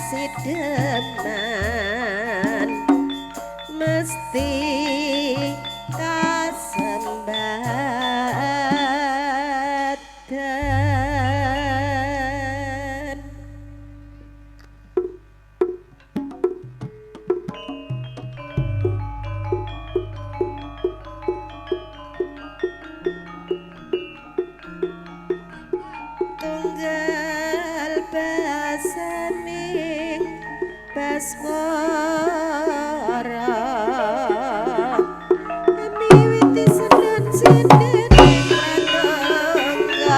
kasidenan mesti kasembadan. Tunggal basaning basmara miwiti senan sinden pratenggang.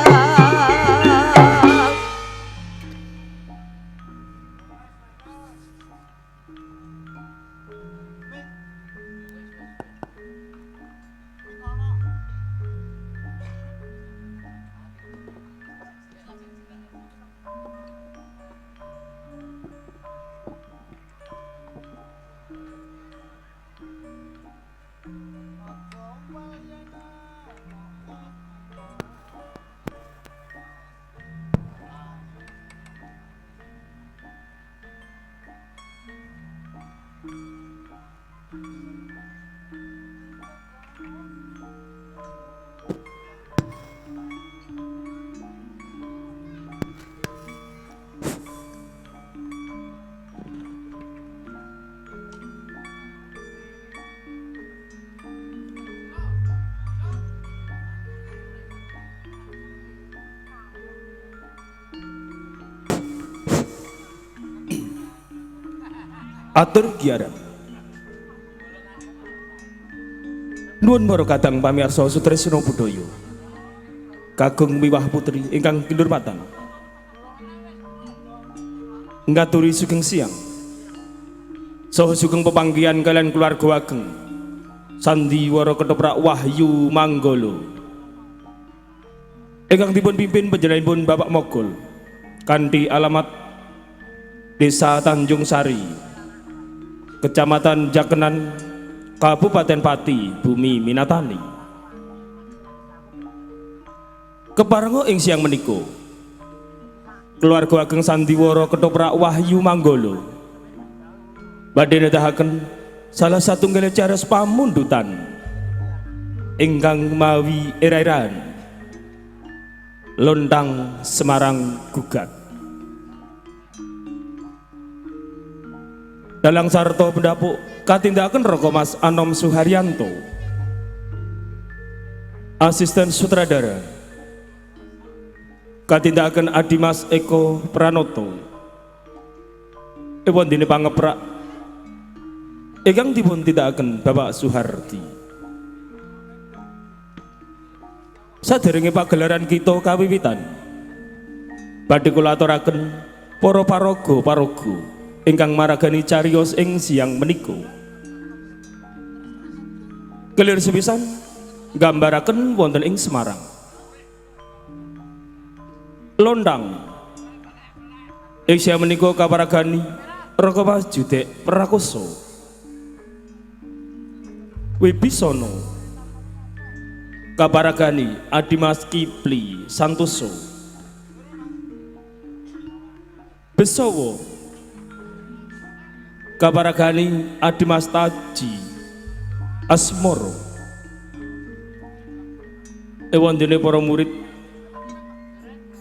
Atur giara nuwun para kadang pamirsa sutresna budaya kagem miwah putri ingkang kinurmatan ngaturi sugeng siang saha sugeng pepanggihan kalian keluarga ageng Sandiwara Ketoprak Wahyu Manggala ingkang dipun pimpin panjenenganipun Bapak Mogol kanthi alamat Desa Tanjung Sari Kecamatan Jakenan, Kabupaten Pati, Bumi Minatani. Keparenga ing siang menika, keluarga ageng Sandiwara Ketoprak Wahyu Manggala badhe nedahaken salah satunggal cariyos pamundutan ingkang mawi ira-iraan Lontang Semarang Gugat. Dalang sarta pendapuk katindakan Roko Mas Anom Suharyanto, asisten sutradara katindakan Adimas Eko Pranoto, wondene pangeprak ingkang dipun tindakaken Bapak Suhardi. Saderenge pagelaran kita kawiwitan badhe kula aturaken para paraga ingkang maragani cariyos ing siang menika. Kelir sepisan gambaraken wonten ing Semarang. Lontang ing siang menika kaparagani Raka Mas Judek Prakoso, Wibisana kaparagani Adimas Kipli Santoso, Besawa kaparagani Adimas Taji Asmoro, wondene para murid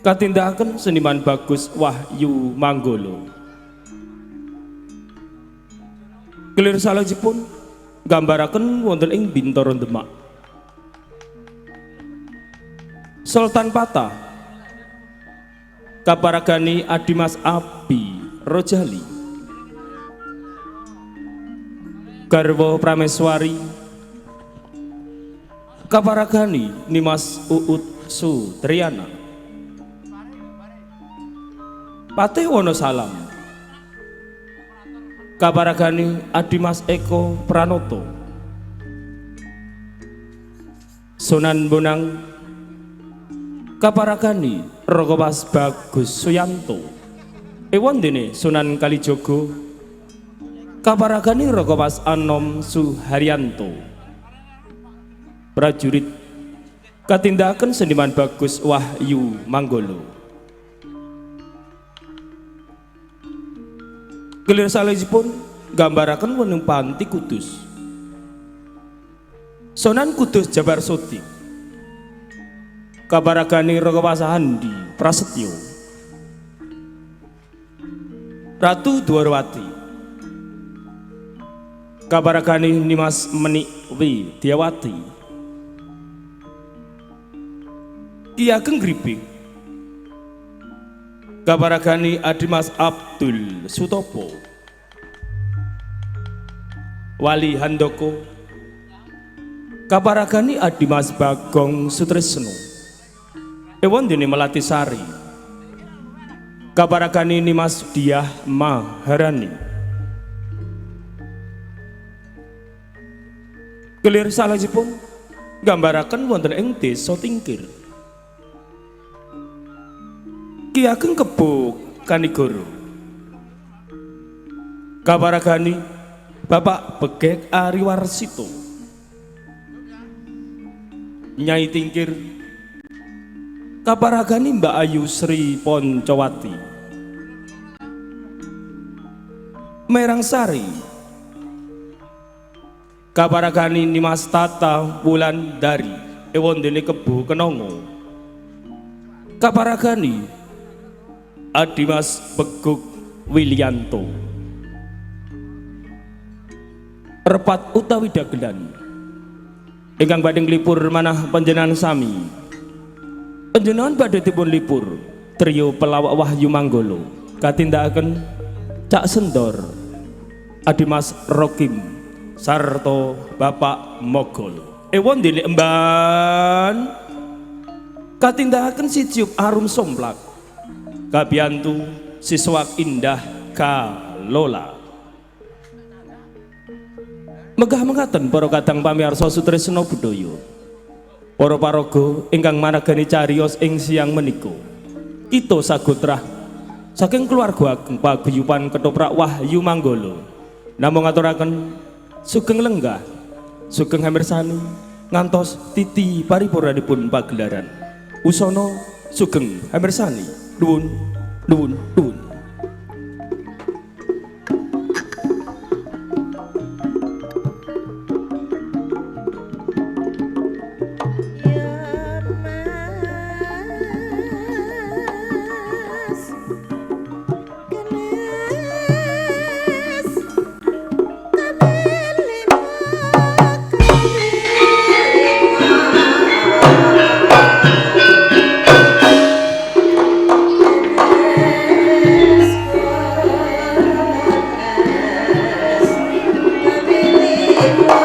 katindakan seniman Bagus Wahyu Manggala. Kelir salajengipun gambaraken wonten ing Bintoro Demak. Sultan Patah kaparagani Adimas Abi Rojali, garwa Prameswari kaparagani Nimas Uut Sutriana, Patih Wonosalam kaparagani Adimas Eko Pranoto, Sunan Bonang kaparagani Raka Mas Bagus Suyanto, wondene Sunan Kalijogo kaparagani Raka Mas Anom Suharyanto. Prajurit katindakan seniman Bagus Wahyu Manggala. Kelir salajipun gambaraken wonten Panti Kudus. Sonan Kudus Jabar Soti. Kabaragani Ragawasahan di Prasetyo. Ratu Dwarawati. Kabaragani Nimas Menikwi Diawati. Ki Ageng Griping. Kabaragani Adimas Abdul Sutopo. Wali Handoko. Kabaragani Adimas Bagong Sutresno. Ewon dene Melati Sari. Kabaragani Nimas Diah Maharani. Kelir salajipun gambaraken wonten ing Desa Tingkir. Ki Ageng Kebo Kanigoro. Kabaragani Bapak Begek Ariwarsito. Nyai Tingkir. Kabaragani Mbak Ayu Sri Poncowati. Merang Sari. Kabaragani Nimas Tata Wulandari. Ewon dene Kebo Kenongo. Kabaragani Adimas Beguk Wilianto. Repat utawi dagelan ingkang badhe nglipur manah panjenengan sami. Panjenengan badhe dipun lipur trio pelawak Wahyu Manggolo katindakaken Cak Sendor, Adimas Rokim sarta Bapak Mogol. Ewon dene emban katindakaken Siciup Arum Somplak Kabiantu Siswak Indah Kalola. Megah mekaten para kadang pamirsa sutresna budaya. Para paraga ingkang managani cariyos ing siang menika. Kita sagotrah saking keluarga ageng paguyuban Ketoprak Wahyu Manggolo. Namung ngaturaken sugeng lenggah, sugeng hamirsani ngantos titi paripurnanipun pagelaran. Usana sugeng hamirsani. Nuwun, nuwun, nuwun. Ya Mas Kenes Kami lima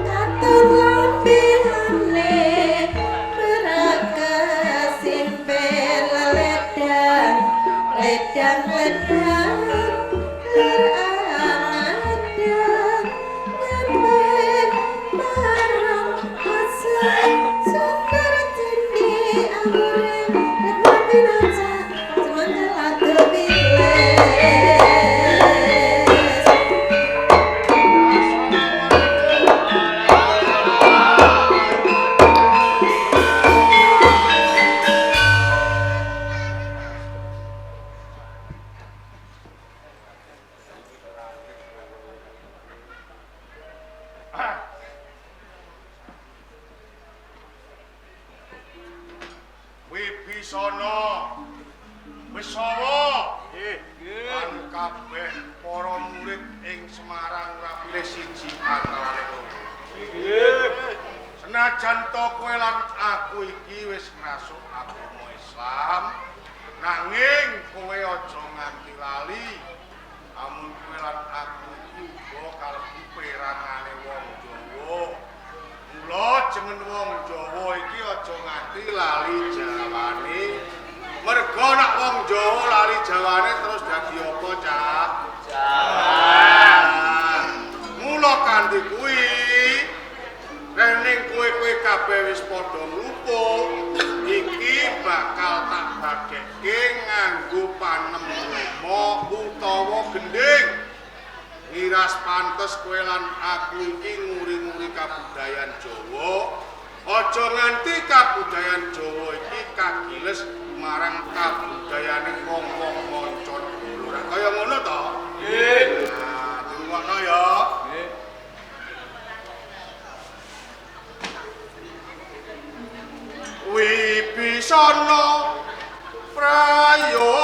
Katolah Wibisana Wisawa lan kabeh para murid ing Semarang ora pilih siji antarané loro. Senajan to kowe lan aku iki wis ngrasuk agama Islam, nanging kowe aja nganti lali amun kowe lan aku iki uga kalebu perangane wong Jawa. Mula jeneng wong Jawa iki aja nganti lali jawane. Mergo nek wong Jawa lali jawane terus dadi apa, Cak? Jawa. Mula kanthi kuwi rening kowe-kowe kabeh wis padha nglumpuk, iki bakal tak bagekke nganggo panem lomo utawa gending. Ngiras pantes kowe lan aku iki nguri-nguri kabudayan Jawa. Aja nganti kabudayan Jawa iki kagiles marang kabudayane wong-wong manca negara. Kaya ngono to? Nggih. Nah, dirungokno ya. Nggih. Wibisana prayoga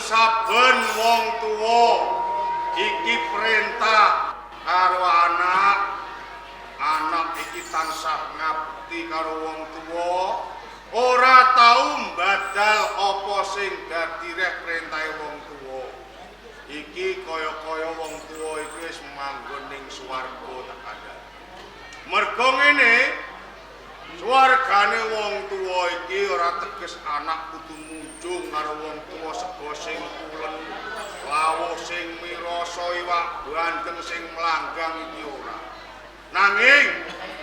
saben wong tuwa iki perintah karo anak iki tansah ngabdi karo wong tuwa ora tau mbadal apa sing dadi reh perintahe wong tuwa. Iki kaya-kaya wong tuwa iki wis manggon ning swarga tak kandhani. Mergo ngene, swargane wong tuwa iki ora teges anak kudu munjung karo wong tuwa sego sing pulen, lawuh sing mirasa iwak bandeng sing mlanggang iki ora. Nanging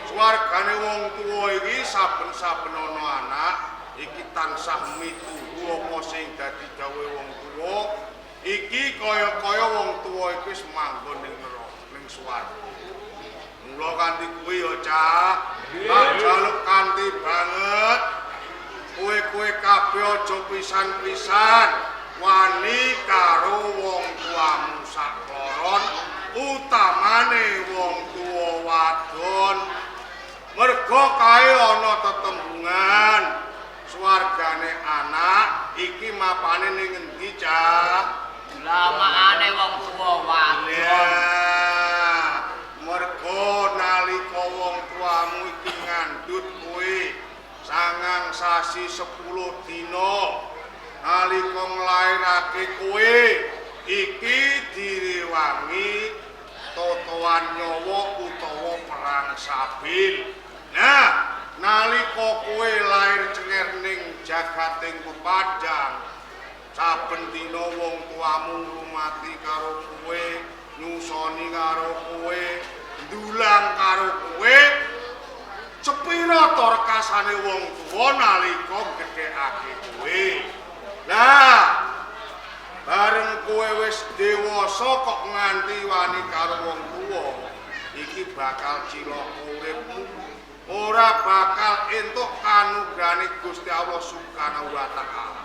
swargane wong tuwa iki saben-saben ana anak iki tansah mituhu apa sing dadi dawuhe wong tuwa. Iki kaya-kaya wong tuwa iki wis manggon ning neraka, ning swarga. Mula kanthi kuwi ya, Cah, tak jaluk kanthi banget. Kowe kabeh aja pisan-pisan wani karo wong tuamu sakloron, utamane wong tuwa wadon. Mergo kae ana tetembungan swargane anak iki mapane ning endi, Cah? Lamakane wong tuwa wadon. Mergo nalika wong tuamu iki ngandhut kowe 9 sasi 10 dina nalika nglairake kowe iki direwangi totoan nyawa utawa perang sabil. Nah, nalika kowe lair cenger ning jagating pepadang, saben dina wong tuamu rumati karo kowe, nyusoni karo kowe, ndulang karo kowe. Sepira to rekasane wong tuwa nalika gedhekake kowe. Lah, bareng kowe wis dewasa kok nganti wani karo wong tuwa, iki bakal cilaka uripmu. Ora bakal entuk kanugrahane Gusti Allah Subhanahu wa taala.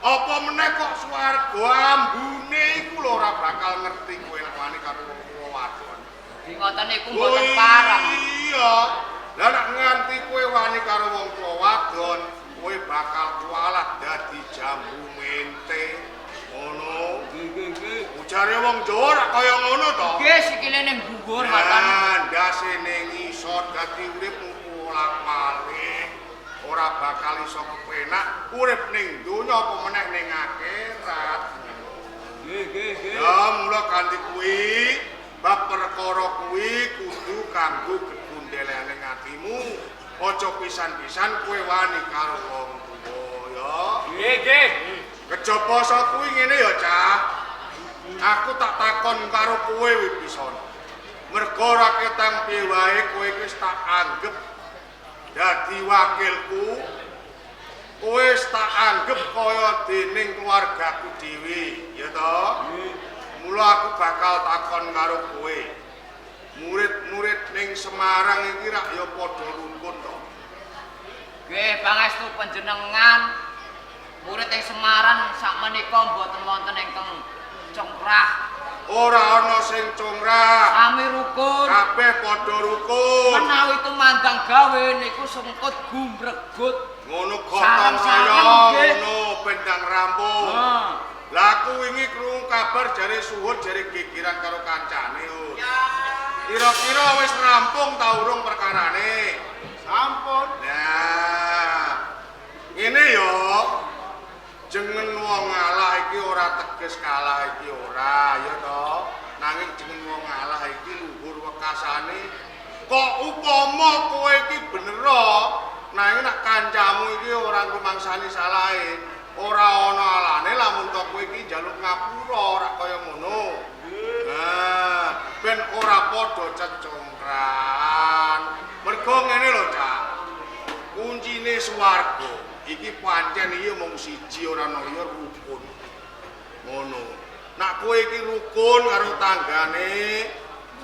Apa meneh kok swarga ambune iku lho ora bakal ngerti kowe nek wani karo wong tuwa wadon. Di ngoten niku mboten parah. Iya. Lah nek nganti kowe wani karo wong tuwa wadon, kowe bakal kualat dadi jambu mente. Ngono. Nggih. Ujare wong Jawa rak kaya ngono to. Nggih sikile ning dhuwur matan. Ndase ning isor dadi uripmu bolak-balik. Ora bakal iso kepenak urip ning donya apa meneh ning akhirat. Nggih. Ya mula kanthi kuwi bab perkara kuwi kudu kanggo gegundhelane atimu. Aja pisan-pisan kowe wani karo wong tuwa ya. Nggih. Kejaba sak kuwi ngene ya, Cah. Aku tak takon karo kowe wipisan. Mergo ora ketang piye wae kowe wis tak anggep dadi wakilku. Kowe wis tak anggep kaya dening keluargaku dhewe, ya to? Mula aku bakal takon karo kowe. Murid-murid ning Semarang iki rak ya padha rukun to. Nggih, pangestu panjenengan. Murid ing Semarang sakmenika mboten wonten ingkang congkrah. Ora ana sing congkrah. Sami rukun. Kabeh padha rukun. Menawi tumandang gawe niku sengkut gumbregut. Ngono gotong royong, ngono bendang rampung. Lah aku wingi krungu kabar jare suhud jare gegeran karo kancane. Kira-kira wis rampung ta urung perkarane? Sampun. Nah. Ngene yo. Jeneng wong ngalah iki ora teges kalah iki ora, ya to. Nanging jeneng wong ngalah iki luhur wekasane. Kok upama kowe iki bener, nanging nek kancamu iki ora rumangsani salahe, ora ana alane lamun to kowe iki njaluk ngapura ora kaya ngono. Nah, ben ora padha cecongkran. Mergo ngene lho, Cak. Kuncine swarga iki pancen iki mung siji ora ana liya rukun. Ngono. Nek kowe iki rukun karo tanggane,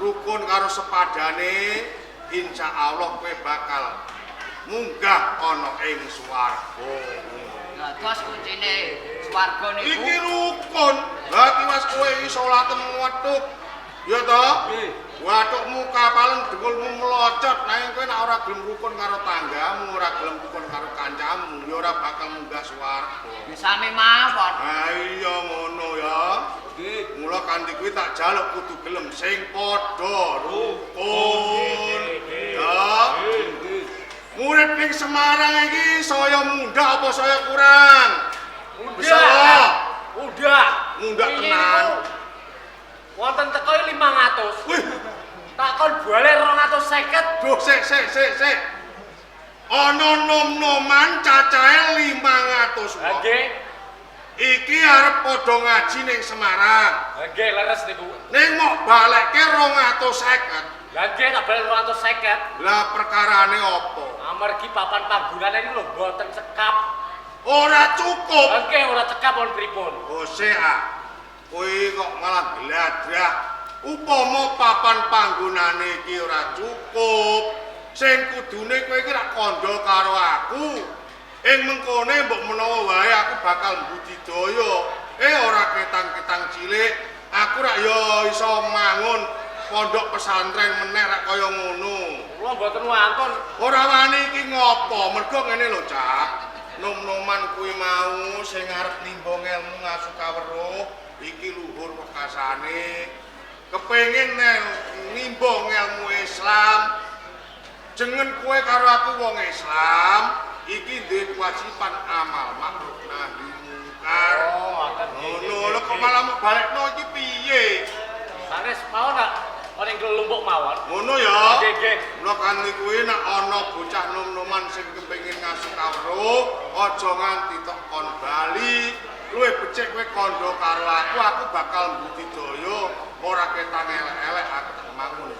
rukun karo sepadane, insyaallah kowe bakal munggah ana ing swarga. Lah terus kuncine swarga niku Iki rukun. Lah tiwas kowe iki salatem wedhuk. Ya to? Nggih. Wathukmu kapalen dengkulmu melocot, nanging kowe nek ora gelem rukun karo tanggamu, ora gelem rukun karo kancamu, ya ora bakal munggah swarga. sami mawon. Ha iya ngono ya. Nggih, mula kanthi kuwi tak jaluk kudu gelem sing padha rukun. Ya. Murid urip ning Semarang iki saya mundhak apa saya kurang? Bisa Udah. mundhak tenan. Wonten teko 500. Wih, Takon bale 250. duh sik. Ana nom-noman cacahe 500 wong. Nggih. Iki arep padha ngaji ning Semarang. Nggih, leres niku. Ning mok balekke 250. Lah nggih tak bale 250. Lah perkarane apa? Amargi papan panggonane iki lho boten cekap. Ora cukup. Nggih, ora cekap pun pripun. Ose kowe kok malah gladrah. Upama papan panggonane iki ora cukup, sing kudune kowe iki rak kandha karo aku. Ing mengkone mbok menawa wae aku bakal budidaya. Ora ketang-ketang cilik, aku rak ya iso mangun pondok pesantren meneh rak kaya ngono. Kula mboten wonten. Ora wani iki ngopo? Mergo ngene lho, Cak. Nom-noman kuwi mau sing arep nimbang ilmu ngasuh kaweruh iki luhur wekasane. Kepengin nimbang ilmu Islam. Jengen kowe karo aku wong Islam, iki duwe kewajiban amal makruf nahi mungkar. Oh, ngoten Ngono lho kok malah mau balekno iki piye? Sanes mau nak ora ing kelompok mawon. Ngono ya. Nggih. Mula kanthi kuwi nek ana bocah nom-noman sing kepengin ngasuh kawruh, aja nganti tok kon bali. Luwih becik kowe kandha karo aku bakal budidaya ora ketang elek-elek aku tak mangun.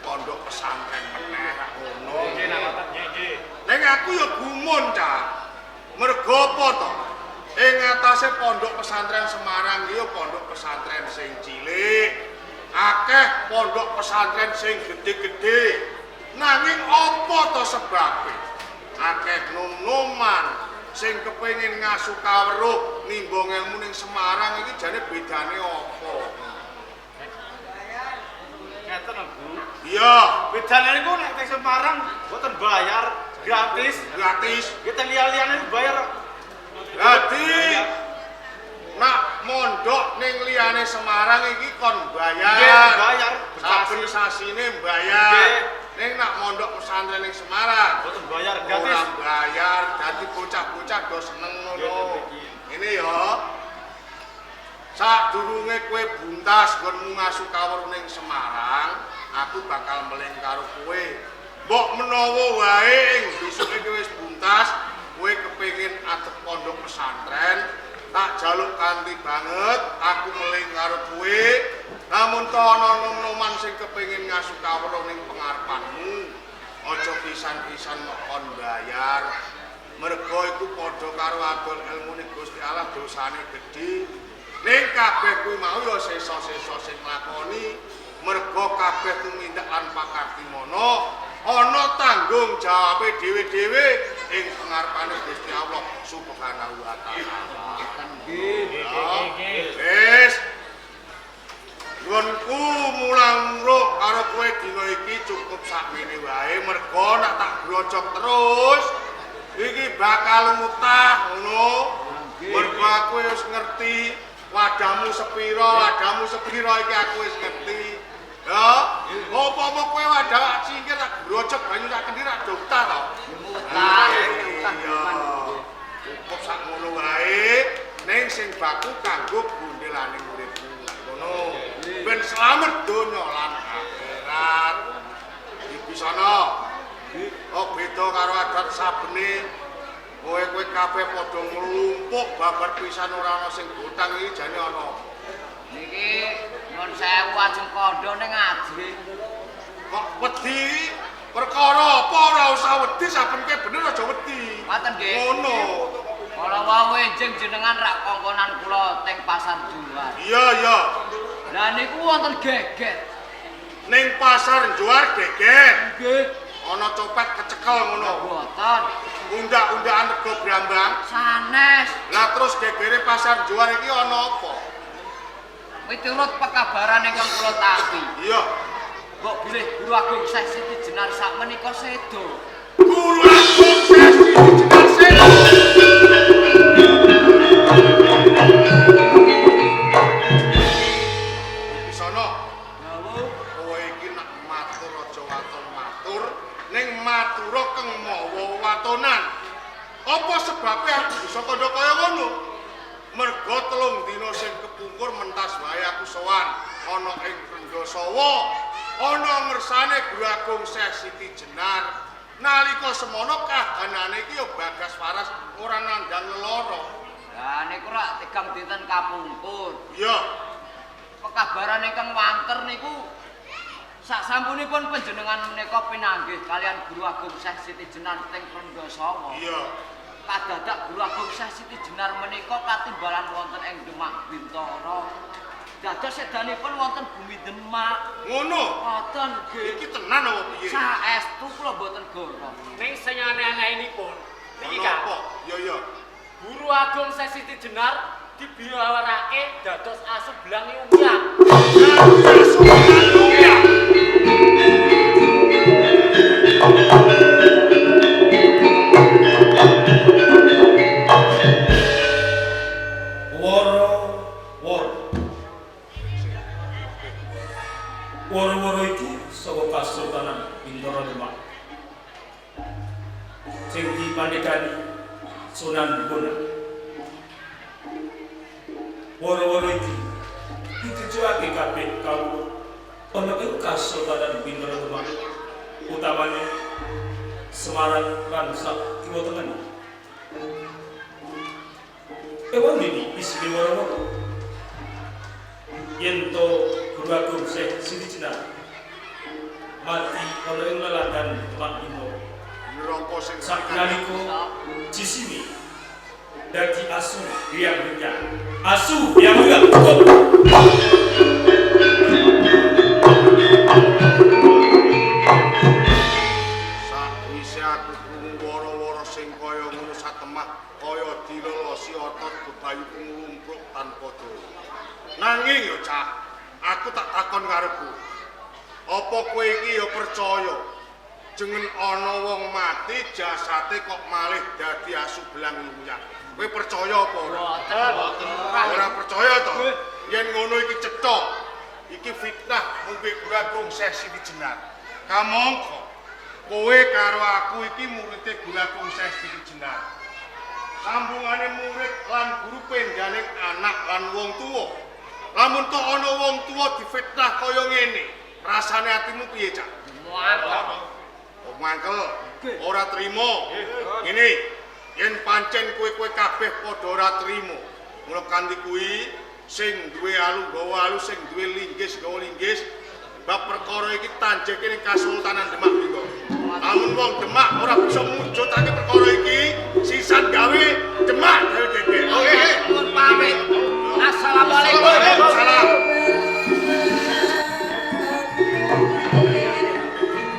Pondok pesantren meneh ngono. Nggih, ngoten nggih. Ning aku ya gumun, Cak. Mergo apa to? Ing atase pondok pesantren Semarang iki ya pondok pesantren sing cilik. Akeh pondok pesantren sing gede-gede. Nanging apa to sebabe? Akeh nom-noman sing kepengin ngasuh kaweruh nimbang ilmu ning Semarang iki jane bedane apa? Ngeten lho, Bu. Iya, Bedane niku nek teng Semarang mboten bayar, gratis. gratis. Kita liya-liyane bayar. Dadi nak mondok ning liyane Semarang iki kon Nggih, bayar. bayar. Saben sasine bayar. Nggih. Ning nak mondok pesantren ning Semarang Mboten bayar, ora gratis. bayar. Dadi bocah-bocah do seneng ngono. Ini ya. Sadurunge kowe buntas nggonmu ngasuh kawruh ning Semarang, aku bakal meleng karo kowe. Mbok menawa wae ing besuke kowe wis buntas, kowe kepengin adep pondok pesantren, tak jaluk kanthi banget aku meleng karo kowe. Namun to ana nom-noman sing kepengin ngasuh kawruh ning pengarepanmu, aja pisan-pisan kok kon bayar. Mergo iku padha karo adol ilmune Gusti Allah dosane gedhe. Ning kabeh kuwi mau ya sesa-sesa sing nglakoni mergo kabeh tumindak lan pakartimana ana tanggung jawabe dhewe-dhewe ing pengarepane Gusti Allah Subhanahu wa taala. Nggih. Wis. Nggonku mulang-muluk karo kowe dina iki cukup sakmene wae mergo nek tak grojok terus iki bakal mutah ngono. Mergo aku wis ngerti wadahmu sepiro iki aku wis ngerti. Ya, apa-apa kowe wadah cingkir tak grojok banyu tak kendi tak dokter to. Iya. Cukup sak ngono wae ning sing baku kanggo gondelane uripmu. Ngono. Ben slamet donya lan akhirat. Iki sono. Oh beda karo adat sabene. Kowe kabeh padha nglumpuk babar pisan ora ana sing gotang iki jane ana. Niki nyuwun sewu ajeng kandha ning ngaji. Kok wedi? Perkara apa ora usah wedi saben ke bener aja wedi. Ngoten nggih. Ngono. Kala wau enjing jenengan rak kongkonan kula teng pasar jual. Iya. Lah niku wonten geger. Ning pasar juar geger. Nggih. Ana copet kecekel ngono. Boten. Undak-undakan rego brambang. Sanes. Lah terus gegere pasar juar iki ana apa? Miturut pekabaran ingkang kula tampi. Iya. Kok bilih Guru Agung Syekh Siti Jenar sak menika sedo. Guru Agung Syekh Siti Jenar sedo. Iki sono. Kowe iki nak matur aja waton matur, ning Madura keng mawa watonan. Apa sebabnya aku bisa kandha kaya ngono? Mergo 3 dina sing kepungkur mentas wae aku sowan ana ing Rendasawa, ana ngersane Guru Agung Syekh Siti Jenar. Nalika semono kahanane iki ya Bagas Waras ora nandhang lelara. Lah niku rak 3 dinten kapungkur. Iya. Pekabaran ingkang wanter niku saksampunipun panjenengan menika pinanggih kalian Guru Agung Syekh Siti Jenar teng Rendasawa. Iya. Kadadak Guru Agung Syekh Siti Jenar menika katimbalan wonten ing Demak Bintara. Dados sedanipun wonten bumi Demak. Ngono. Ngoten nggih. Iki tenan apa piye? Saestu kula boten goro. Ning sing aneh-anehinipun. Niki Ono Kang. apa? Iya. Guru Agung Syekh Siti Jenar dibiawarake dados asu belang umyang. Woro-woro iki saka Kasultanan Bintara Demak. Sing dipandhegani Sunan Bonang. Woro-woro iki ditujuake kabeh kaum ana ing Kasultanan Bintara Demak. Utamane Semarang lan sak Kiwa Tengen. Ewan ini isi woro-woro. Yen to Guru Agung Syekh Siti Jenar mati ana ing leladan Demak Imo. Ngroko sing Saknalika jisimi dadi asu yang benyang. Asu yang benyang cukup. Sakwise aku krungu woro-woro sing kaya ngono satemah kaya dilolosi otot bebayu nglumpruk tanpa dawa. Nanging ya Cah, aku tak takon karepku. Apa kowe iki ya percaya jeneng ana wong mati jasate kok malih dadi asu belang lumyang? Kowe percaya apa ora? Boten. Ora percaya to? Yen ngono iki cetha. Iki fitnah mungke Guru Agung Syekh Siti Jenar. Kamangka kowe karo aku iki muridé Guru Agung Syekh Siti Jenar. Sambungane murid lan guru pendhaning anak lan wong tuwa. Lamun to ana wong tuwa difitnah kaya ngene, rasane atimu piye, Cak? Oh, mangkel. Ora trima. Ngene, yen pancen kowe kabeh padha ora trima. Mula kanthi kuwi sing duwe alu gawa alu, sing duwe linggis gawa linggis. Bab perkara iki tanjeke ning Kasultanan Demak mriko. Lamun wong Demak ora bisa mujudake perkara iki, sisan gawe Demak gawe gege. Nuwun pamit. Assalamualaikum.